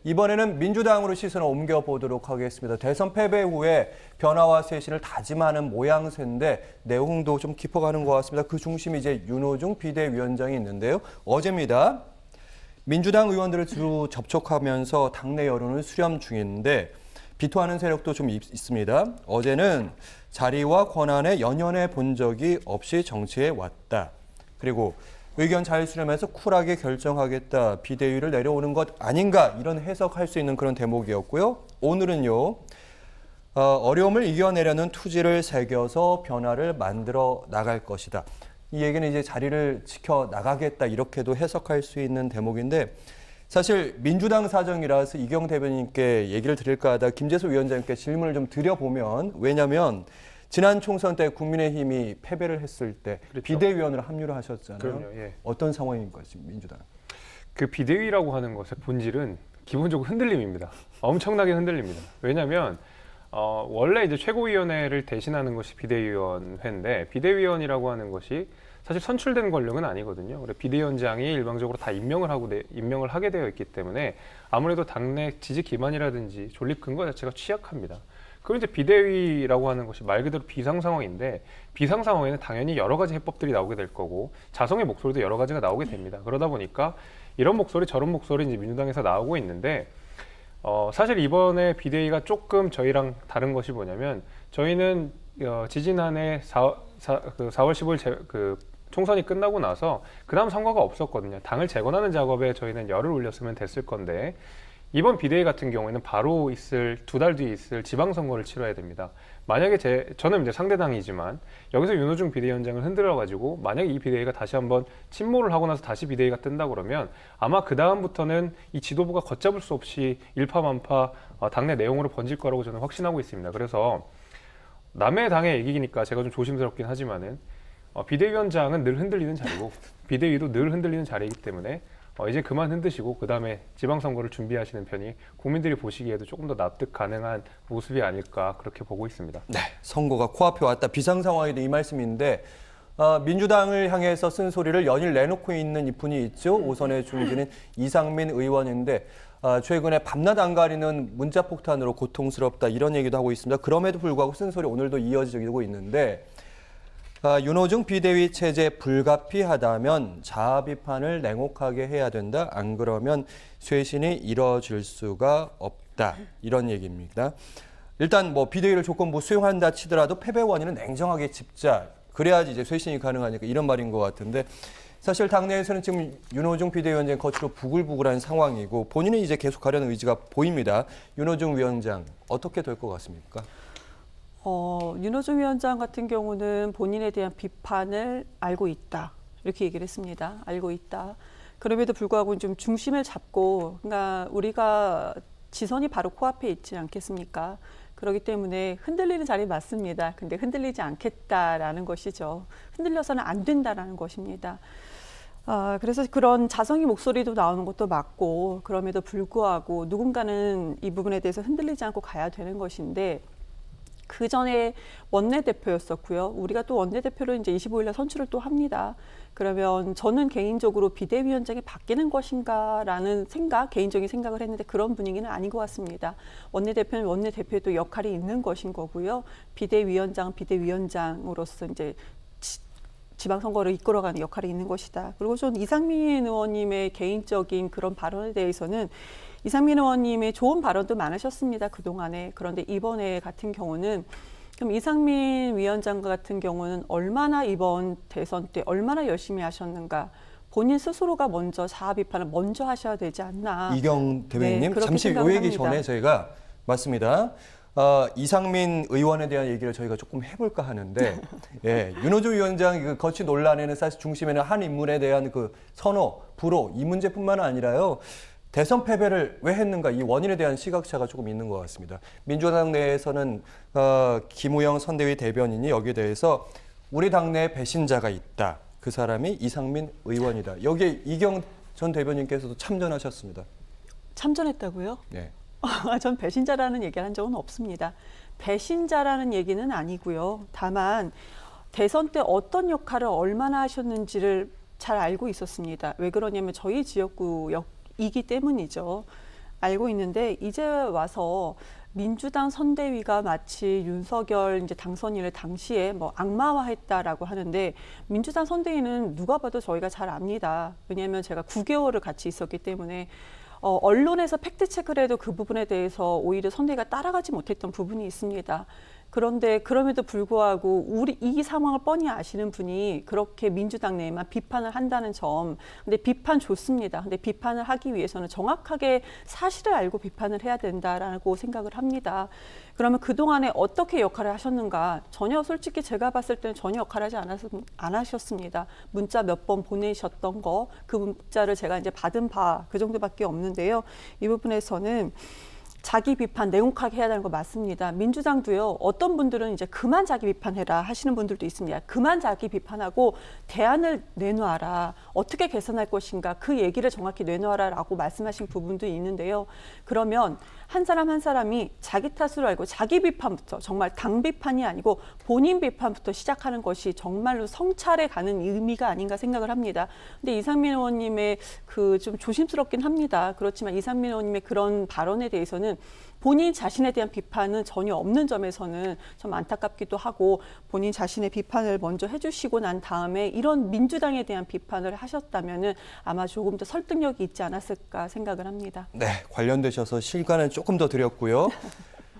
이번에는 민주당으로 시선을 옮겨보도록 하겠습니다. 대선 패배 후에 변화와 쇄신을 다짐하는 모양새인데 내용도 좀 깊어가는 것 같습니다. 그 중심이 이제 윤호중 비대위원장이 있는데요. 어제입니다. 민주당 의원들을 주로 접촉하면서 당내 여론을 수렴 중인데 비토하는 세력도 좀 있습니다. 어제는 자리와 권한에 연연해 본 적이 없이 정치에 왔다. 그리고 의견 잘 수렴해서 쿨하게 결정하겠다. 비대위를 내려오는 것 아닌가 이런 해석할 수 있는 그런 대목이었고요. 오늘은요. 어려움을 이겨내려는 투지를 새겨서 변화를 만들어 나갈 것이다. 이 얘기는 이제 자리를 지켜 나가겠다 이렇게도 해석할 수 있는 대목인데 사실 민주당 사정이라서 이경 대변인께 얘기를 드릴까 하다 김재수 위원장님께 질문을 좀 드려보면 왜냐하면 지난 총선 때 국민의힘이 패배를 했을 때 그렇죠. 비대위원으로 합류를 하셨잖아요. 그럼요, 예. 어떤 상황인가요, 지금 민주당? 그 비대위라고 하는 것의 본질은 기본적으로 흔들림입니다. 엄청나게 흔들립니다. 왜냐하면 원래 이제 최고위원회를 대신하는 것이 비대위원회인데 비대위원이라고 하는 것이 사실 선출된 권력은 아니거든요. 그래서 비대위원장이 일방적으로 다 임명을 하게 되어 있기 때문에 아무래도 당내 지지 기반이라든지 존립 근거 자체가 취약합니다. 그리고 이제 비대위라고 하는 것이 말 그대로 비상 상황인데 비상 상황에는 당연히 여러 가지 해법들이 나오게 될 거고 자성의 목소리도 여러 가지가 나오게 됩니다. 그러다 보니까 이런 목소리 저런 목소리 이제 민주당에서 나오고 있는데 사실 이번에 비대위가 조금 저희랑 다른 것이 뭐냐면 저희는 지지난해 4월 15일 총선이 끝나고 나서 그 다음 선거가 없었거든요. 당을 재건하는 작업에 저희는 열을 올렸으면 됐을 건데 이번 비대위 같은 경우에는 바로 두 달 뒤에 있을 지방선거를 치러야 됩니다. 만약에 저는 이제 상대당이지만 여기서 윤호중 비대위원장을 흔들어가지고 만약에 이 비대위가 다시 한번 침몰을 하고 나서 다시 비대위가 뜬다 그러면 아마 그 다음부터는 이 지도부가 걷잡을 수 없이 일파만파 당내 내용으로 번질 거라고 저는 확신하고 있습니다. 그래서 남의 당의 얘기니까 제가 좀 조심스럽긴 하지만은 비대위원장은 늘 흔들리는 자리고 비대위도 늘 흔들리는 자리이기 때문에 이제 그만 흔드시고 그 다음에 지방선거를 준비하시는 편이 국민들이 보시기에도 조금 더 납득 가능한 모습이 아닐까 그렇게 보고 있습니다. 네, 선거가 코앞에 왔다. 비상 상황이다 이 말씀인데 민주당을 향해서 쓴소리를 연일 내놓고 있는 이분이 있죠. 오선의 중진인 이상민 의원인데 최근에 밤낮 안 가리는 문자 폭탄으로 고통스럽다 이런 얘기도 하고 있습니다. 그럼에도 불구하고 쓴소리 오늘도 이어지고 있는데 윤호중 비대위 체제 불가피하다면 자아 비판을 냉혹하게 해야 된다. 안 그러면 쇄신이 이뤄질 수가 없다. 이런 얘기입니다. 일단 비대위를 조건부 수용한다 치더라도 패배 원인은 냉정하게 짚자. 그래야지 이제 쇄신이 가능하니까 이런 말인 것 같은데 사실 당내에서는 지금 윤호중 비대위원장 거취로 부글부글한 상황이고 본인은 이제 계속 가려는 의지가 보입니다. 윤호중 위원장 어떻게 될 것 같습니까? 윤호중 위원장 같은 경우는 본인에 대한 비판을 알고 있다. 이렇게 얘기를 했습니다. 알고 있다. 그럼에도 불구하고 좀 중심을 잡고, 그러니까 우리가 지선이 바로 코앞에 있지 않겠습니까? 그렇기 때문에 흔들리는 자리 맞습니다. 근데 흔들리지 않겠다라는 것이죠. 흔들려서는 안 된다라는 것입니다. 그래서 그런 자성의 목소리도 나오는 것도 맞고, 그럼에도 불구하고 누군가는 이 부분에 대해서 흔들리지 않고 가야 되는 것인데, 그 전에 원내대표였었고요. 우리가 또 원내대표를 이제 25일날 선출을 또 합니다. 그러면 저는 개인적으로 비대위원장이 바뀌는 것인가라는 개인적인 생각을 했는데 그런 분위기는 아닌 것 같습니다. 원내대표는 원내대표의 또 역할이 있는 것인 거고요. 비대위원장은 비대위원장으로서 이제 지방선거를 이끌어가는 역할이 있는 것이다. 그리고 전 이상민 의원님의 개인적인 그런 발언에 대해서는 이상민 의원님의 좋은 발언도 많으셨습니다. 그동안에. 그런데 이번에 같은 경우는 그럼 이상민 위원장 같은 경우는 얼마나 이번 대선 때 얼마나 열심히 하셨는가. 본인 스스로가 먼저 자아 비판을 먼저 하셔야 되지 않나. 이경 대변인님 네, 잠시 요 얘기 전에 저희가 맞습니다. 이상민 의원에 대한 얘기를 저희가 조금 해볼까 하는데 예, 윤호중 위원장 그 거취 논란에는 사실 중심에는 한 인물에 대한 그 선호, 불호 이 문제뿐만 아니라요. 대선 패배를 왜 했는가 이 원인에 대한 시각차가 조금 있는 것 같습니다. 민주당 내에서는 김우영 선대위 대변인이 여기에 대해서 우리 당내에 배신자가 있다. 그 사람이 이상민 의원이다. 여기에 이경 전 대변인께서도 참전하셨습니다. 참전했다고요? 네. 전 배신자라는 얘기를 한 적은 없습니다. 배신자라는 얘기는 아니고요. 다만 대선 때 어떤 역할을 얼마나 하셨는지를 잘 알고 있었습니다. 왜 그러냐면 저희 지역구이기 때문이죠. 알고 있는데 이제 와서 민주당 선대위가 마치 윤석열 이제 당선인을 당시에 뭐 악마화했다라고 하는데 민주당 선대위는 누가 봐도 저희가 잘 압니다. 왜냐하면 제가 9개월을 같이 있었기 때문에 언론에서 팩트 체크를 해도 그 부분에 대해서 오히려 선대위가 따라가지 못했던 부분이 있습니다. 그런데 그럼에도 불구하고 우리 이 상황을 뻔히 아시는 분이 그렇게 민주당 내에만 비판을 한다는 점, 근데 비판 좋습니다. 근데 비판을 하기 위해서는 정확하게 사실을 알고 비판을 해야 된다라고 생각을 합니다. 그러면 그동안에 어떻게 역할을 하셨는가? 전혀 솔직히 제가 봤을 때는 전혀 역할을 하지 안 하셨습니다. 문자 몇 번 보내셨던 거, 그 문자를 제가 이제 받은 바 그 정도밖에 없는데요. 이 부분에서는 자기 비판 냉혹하게 해야 되는 거 맞습니다. 민주당도요. 어떤 분들은 이제 그만 자기 비판해라 하시는 분들도 있습니다. 그만 자기 비판하고 대안을 내놓아라. 어떻게 개선할 것인가 그 얘기를 정확히 내놓아라라고 말씀하신 부분도 있는데요. 그러면 한 사람 한 사람이 자기 탓으로 알고 자기 비판부터 정말 당 비판이 아니고 본인 비판부터 시작하는 것이 정말로 성찰에 가는 의미가 아닌가 생각을 합니다. 근데 이상민 의원님의 그 좀 조심스럽긴 합니다. 그렇지만 이상민 의원님의 그런 발언에 대해서는 본인 자신에 대한 비판은 전혀 없는 점에서는 좀 안타깝기도 하고 본인 자신의 비판을 먼저 해주시고 난 다음에 이런 민주당에 대한 비판을 하셨다면은 아마 조금 더 설득력이 있지 않았을까 생각을 합니다. 네, 관련되셔서 시간은 조금 더 드렸고요.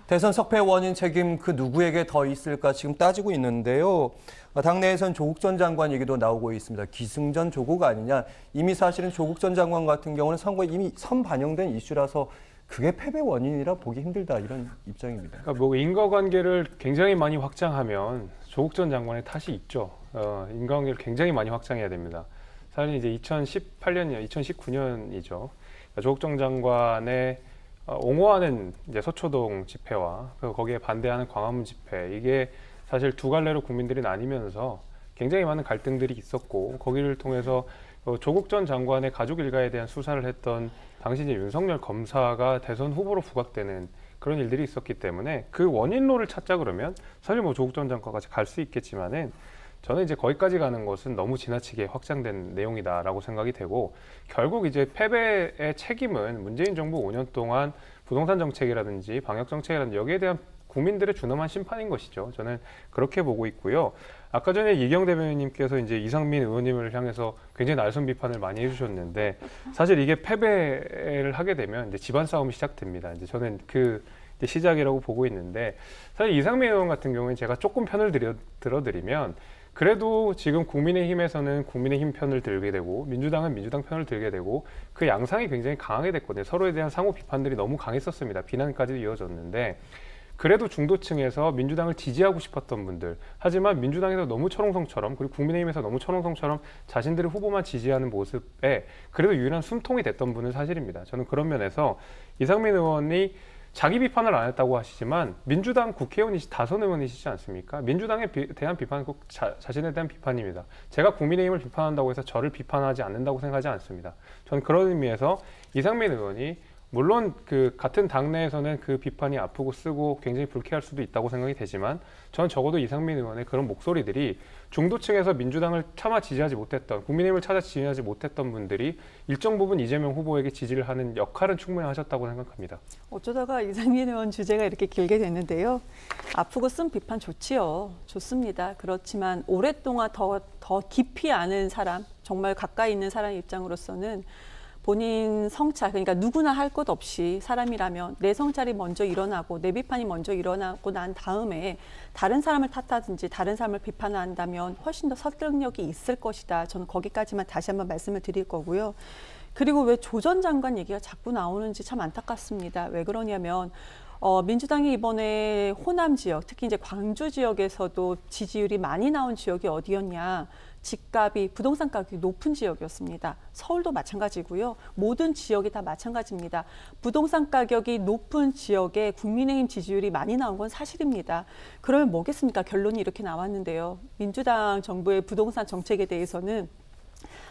대선 석패 원인 책임 그 누구에게 더 있을까 지금 따지고 있는데요. 당내에선 조국 전 장관 얘기도 나오고 있습니다. 기승전 조국 아니냐. 이미 사실은 조국 전 장관 같은 경우는 선거에 이미 선반영된 이슈라서 그게 패배 원인이라 보기 힘들다 이런 입장입니다. 그러니까 뭐 인과관계를 굉장히 많이 확장하면 조국 전 장관의 탓이 있죠. 인과관계를 굉장히 많이 확장해야 됩니다. 사실 이제 2018년, 2019년이죠. 조국 전 장관의 옹호하는 이제 서초동 집회와 거기에 반대하는 광화문 집회, 이게 사실 두 갈래로 국민들이 나뉘면서 굉장히 많은 갈등들이 있었고, 거기를 통해서 조국 전 장관의 가족 일가에 대한 수사를 했던 당시 이제 윤석열 검사가 대선 후보로 부각되는 그런 일들이 있었기 때문에 그 원인론을 찾자 그러면 사실 뭐 조국 전 장관까지 갈 수 있겠지만은 저는 이제 거기까지 가는 것은 너무 지나치게 확장된 내용이다라고 생각이 되고, 결국 이제 패배의 책임은 문재인 정부 5년 동안 부동산 정책이라든지 방역 정책이라든지 여기에 대한 국민들의 준엄한 심판인 것이죠. 저는 그렇게 보고 있고요. 아까 전에 이경 대변인님께서 이제 이상민 의원님을 향해서 굉장히 날선 비판을 많이 해주셨는데, 사실 이게 패배를 하게 되면 이제 집안 싸움이 시작됩니다. 이제 저는 그 이제 시작이라고 보고 있는데, 사실 이상민 의원 같은 경우는 제가 조금 편을 들어드리면, 그래도 지금 국민의힘에서는 국민의힘 편을 들게 되고 민주당은 민주당 편을 들게 되고 그 양상이 굉장히 강하게 됐거든요. 서로에 대한 상호 비판들이 너무 강했었습니다. 비난까지 이어졌는데, 그래도 중도층에서 민주당을 지지하고 싶었던 분들, 하지만 민주당에서 너무 철옹성처럼, 그리고 국민의힘에서 너무 철옹성처럼 자신들의 후보만 지지하는 모습에 그래도 유일한 숨통이 됐던 분은 사실입니다. 저는 그런 면에서 이상민 의원이 자기 비판을 안 했다고 하시지만 민주당 국회의원이시 다선 의원이시지 않습니까? 민주당에 대한 비판은 꼭 자신에 대한 비판입니다. 제가 국민의힘을 비판한다고 해서 저를 비판하지 않는다고 생각하지 않습니다. 저는 그런 의미에서 이상민 의원이 물론 그 같은 당내에서는 그 비판이 아프고 쓰고 굉장히 불쾌할 수도 있다고 생각이 되지만, 저는 적어도 이상민 의원의 그런 목소리들이 중도층에서 민주당을 차마 지지하지 못했던, 국민의힘을 찾아 지지하지 못했던 분들이 일정 부분 이재명 후보에게 지지를 하는 역할은 충분히 하셨다고 생각합니다. 어쩌다가 이상민 의원 주제가 이렇게 길게 됐는데요. 아프고 쓴 비판 좋지요. 좋습니다. 그렇지만 오랫동안 더 깊이 아는 사람, 정말 가까이 있는 사람 입장으로서는 본인 성찰, 그러니까 누구나 할 것 없이 사람이라면 내 성찰이 먼저 일어나고 내 비판이 먼저 일어나고 난 다음에 다른 사람을 탓하든지 다른 사람을 비판한다면 훨씬 더 설득력이 있을 것이다. 저는 거기까지만 다시 한번 말씀을 드릴 거고요. 그리고 왜 조 전 장관 얘기가 자꾸 나오는지 참 안타깝습니다. 왜 그러냐면 민주당이 이번에 호남 지역, 특히 이제 광주 지역에서도 지지율이 많이 나온 지역이 어디였냐? 집값이, 부동산 가격이 높은 지역이었습니다. 서울도 마찬가지고요. 모든 지역이 다 마찬가지입니다. 부동산 가격이 높은 지역에 국민의힘 지지율이 많이 나온 건 사실입니다. 그러면 뭐겠습니까? 결론이 이렇게 나왔는데요. 민주당 정부의 부동산 정책에 대해서는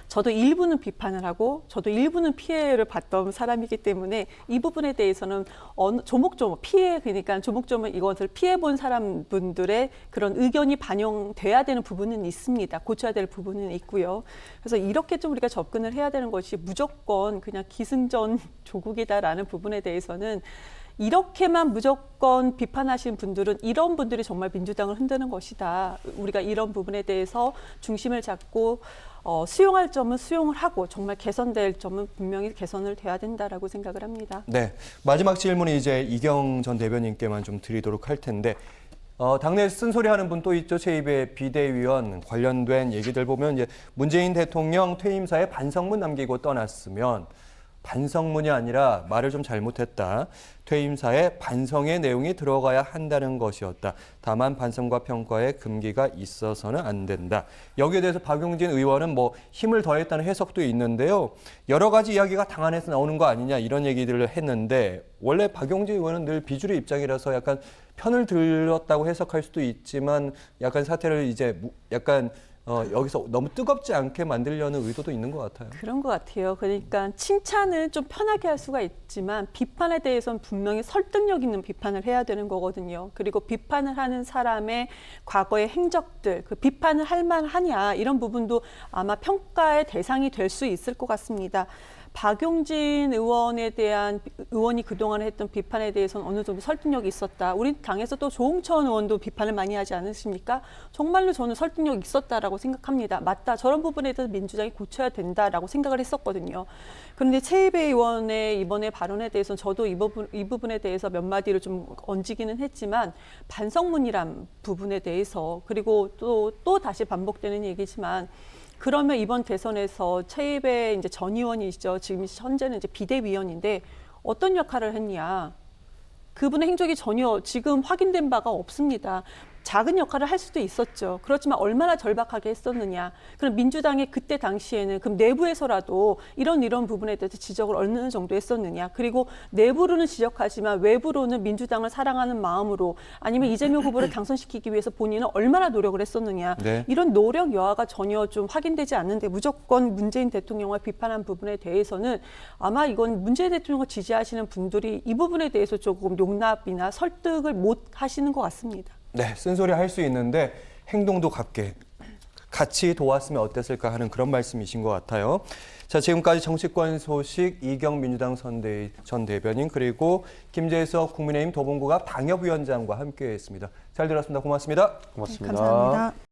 저도 일부는 비판을 하고 저도 일부는 피해를 봤던 사람이기 때문에 이 부분에 대해서는 조목조목 피해 그러니까 조목조목 이것을 피해 본 사람분들의 그런 의견이 반영돼야 되는 부분은 있습니다. 고쳐야 될 부분은 있고요. 그래서 이렇게 좀 우리가 접근을 해야 되는 것이 무조건 그냥 기승전 조국이다라는 부분에 대해서는 이렇게만 무조건 비판하신 분들은 이런 분들이 정말 민주당을 흔드는 것이다. 우리가 이런 부분에 대해서 중심을 잡고 수용할 점은 수용을 하고 정말 개선될 점은 분명히 개선을 돼야 된다라고 생각을 합니다. 네, 마지막 질문이 이제 이경 전 대변인께만 좀 드리도록 할 텐데 당내 쓴소리하는 분 또 있죠. 제2의 비대위원 관련된 얘기들 보면 이제 문재인 대통령 퇴임사에 반성문 남기고 떠났으면 반성문이 아니라 말을 좀 잘못했다. 퇴임사에 반성의 내용이 들어가야 한다는 것이었다. 다만 반성과 평가에 금기가 있어서는 안 된다. 여기에 대해서 박용진 의원은 뭐 힘을 더했다는 해석도 있는데요. 여러 가지 이야기가 당 안에서 나오는 거 아니냐 이런 얘기들을 했는데 원래 박용진 의원은 늘 비주류 입장이라서 약간 편을 들었다고 해석할 수도 있지만 약간 사태를 이제 약간 여기서 너무 뜨겁지 않게 만들려는 의도도 있는 것 같아요. 그런 것 같아요. 그러니까 칭찬을 좀 편하게 할 수가 있지만 비판에 대해서는 분명히 설득력 있는 비판을 해야 되는 거거든요. 그리고 비판을 하는 사람의 과거의 행적들, 그 비판을 할 만하냐 이런 부분도 아마 평가의 대상이 될 수 있을 것 같습니다. 박용진 의원이 그동안 했던 비판에 대해서는 어느 정도 설득력이 있었다. 우리 당에서 또 조홍천 의원도 비판을 많이 하지 않으십니까? 정말로 저는 설득력이 있었다라고 생각합니다. 맞다. 저런 부분에 대해서 민주당이 고쳐야 된다라고 생각을 했었거든요. 그런데 최이배 의원의 이번에 발언에 대해서는 저도 이 부분에 대해서 몇 마디를 좀 얹기는 했지만 반성문이란 부분에 대해서 그리고 또 다시 반복되는 얘기지만 그러면 이번 대선에서 최이배 이제 전 의원이시죠. 지금 현재는 이제 비대위원인데 어떤 역할을 했냐? 그분의 행적이 전혀 지금 확인된 바가 없습니다. 작은 역할을 할 수도 있었죠. 그렇지만 얼마나 절박하게 했었느냐. 그럼 민주당이 그때 당시에는 그럼 내부에서라도 이런 부분에 대해서 지적을 어느 정도 했었느냐. 그리고 내부로는 지적하지만 외부로는 민주당을 사랑하는 마음으로 아니면 이재명 후보를 당선시키기 위해서 본인은 얼마나 노력을 했었느냐. 네. 이런 노력 여하가 전혀 좀 확인되지 않는데 무조건 문재인 대통령을 비판한 부분에 대해서는 아마 이건 문재인 대통령을 지지하시는 분들이 이 부분에 대해서 조금 용납이나 설득을 못 하시는 것 같습니다. 네, 쓴소리 할 수 있는데 행동도 같이 도왔으면 어땠을까 하는 그런 말씀이신 것 같아요. 자, 지금까지 정치권 소식 이경 민주당 전 대변인 그리고 김재석 국민의힘 도봉구갑 당협위원장과 함께했습니다. 잘 들었습니다. 고맙습니다. 고맙습니다. 감사합니다.